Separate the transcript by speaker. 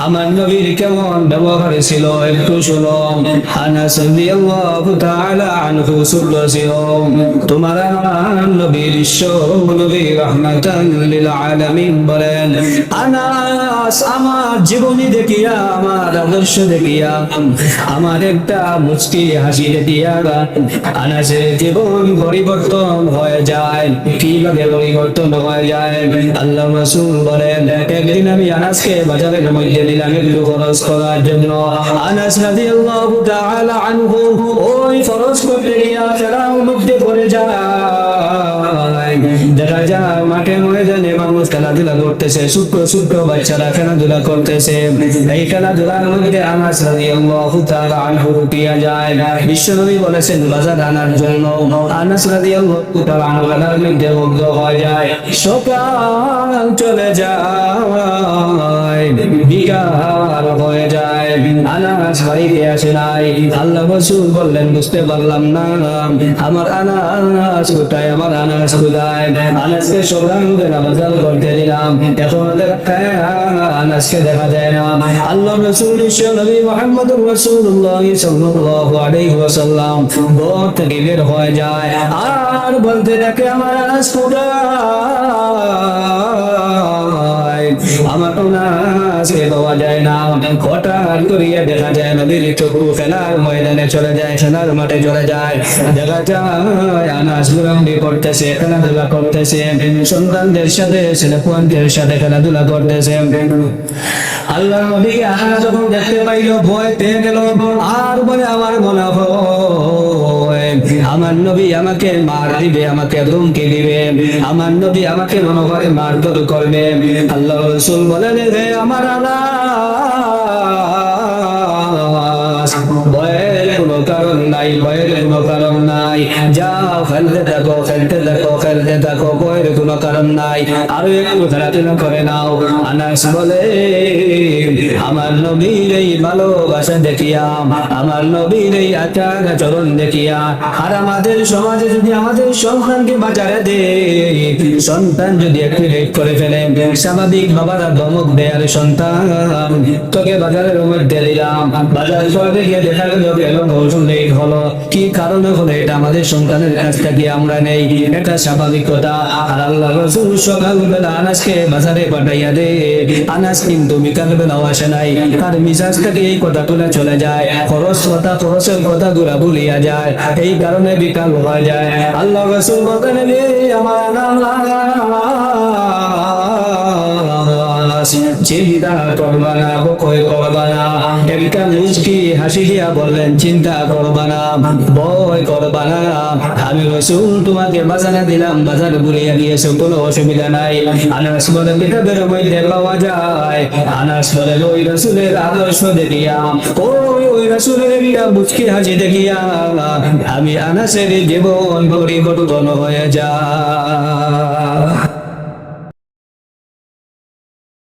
Speaker 1: আমার নবীর কেমন ব্যবহার ছিল একটু শুনো। আনাস রাদিয়াল্লাহু তাআলা আনহু ছিল তোমার আমার নবীর নবী রাহমাতাল লিল আলামিন বলেন, আনাস আমার জীবনী দেখিয়া, আমার আদর্শ দেখিয়া, আমার একটা মুচকি হাসি দেখিয়া আনাসের জীবন পরিবর্তন হয়ে যায়। কিভাবে পরিবর্তন হয়ে যায়? আল্লাহ রাসূল বলেন, একদিন আমি আনাসকে বাজারের মধ্যে দিলাম একটু খরচ করার জন্য। আনাস রাদিয়াল্লাহু তাআলা আনহু ওই খরচ করতে গিয়া ফেরার মধ্যে পড়ে যায়। দেখা যায় মাঠে ময়দানে মানুষ খেলাধুলা করতেছে, ছোট্ট ছোট্ট বাচ্চারা খেলাধুলা করতেছে। এই খেলাধুলার মধ্যে আনাস রাদিয়াল্লাহু তাআলা আনহু রুকিয়া যায়। বিশ্বনবী বলেছেন বাজার আনার জন্য। আনাস রাদিয়াল্লাহু তাআলা আনহু বাজার মধ্যে মুগ্ধ হয়ে যায়। সকাল চলে যায়, বিকাল হয়ে যায়, আনাস বাড়িতে আসে নাই। আল্লাহ রাসূল বললেন, বুঝতে পারলাম না আমার আনাস কোথায়, আমার আনাস কোথায়? আনাসকে সকালে বাজার করতে দিলাম, এখন আনাসকে দেখা যায় না। আল্লাহ রাসূল নবী মুহাম্মদুর রাসূলুল্লাহ সাল্লাল্লাহু আলাইহি ওয়াসাল্লাম ঘর থেকে বের হয়ে যায় আর বলতে থাকে, আমার আনাস কোথায়? আমার আনাসকে পাওয়া যায় না। হঠাৎ করিয়া দেখা যায় নবীর চক্ষু খেলার ময়দানে চলে যায়, খেলার মাঠে চলে যায়। দেখা যায় আনাস ঘোরাঘুরি করতেছে, খেলাধুলা করতেছে, সন্তানদের সাথে ছেলেপুয়ানদের সাথে খেলাধুলা করতেছে। আল্লাহ নবীকে আনাস যখন দেখতে পাইল ভয় পেয়ে গেল আর বলে, আমার মনে হয় আমার নবী আমাকে মার দিবে, আমাকে ধমকি দিবে, আমার নবী আমাকে মনে হয় মারধর করবে। আল্লাহ রাসূল বলেন, হে আমার আনাস, ভয়ের কোনো কারণ নাই, ভয়ের কোনো কারণ নাই, যাও খেলতে থাকো, খেলতে থাকো, খেলতে থাকো, ভয়ের কোনো কারণ নাই, আরো একটু খেলাধুলা করে নাও। আনাস বলে, আমার নবীর এই ভালোবাসা দেখিয়া, আমার নবীর এই আচার আচরণ দেখিয়া, আর আমাদের সমাজে যদি আমাদের সন্তানকে বাজারে দেয়, সন্তান যদি একটু লেট করে ফেলে, স্বাভাবিক বাবারা ধমক দেয়, আর সন্তান তোকে বাজারের মধ্যে দিলাম, বাজার করে গিয়ে দেখা গেল লেট হলো, কি কারণে হলো? এটা আমাদের সন্তানের কাছ থেকে আমরা নেই, এটা স্বাভাবিক কথা। আর আল্লাহ রাসূল সকালবেলা আনাসকে বাজারে পাঠাইয়া দে। আনাস কিন্তু বিকাল বেলাও আসে নাই, তার মিজাজ থেকে এই কথা তুলে চলে যায়, খরচের কথা গুলা ভুলিয়া যায়, এই কারণে বিকাল হয়ে যায়। আল্লাহ রাসূল বলেন, আমার চিন্তা করবা না, ভয় করবা না, একটা মুচকি হাসি দিয়া বললেন, চিন্তা করবা না, ভয় করবা না, আমি রাসূল তোমাকে বাজারে দিলাম, বাজারে ঘুরিয়ে দিয়েছো, কোনো অসুবিধা নাই। আনাস বলে, কিতাবের মধ্যে পাওয়া যায়, আনাস বলে ওই রাসূলের আদর্শ দেখিয়া, ওই রাসূলের একটা মুচকি হাসি দেখিয়া আমি আনাসের জীবন পরিবর্তন হয়ে যায়।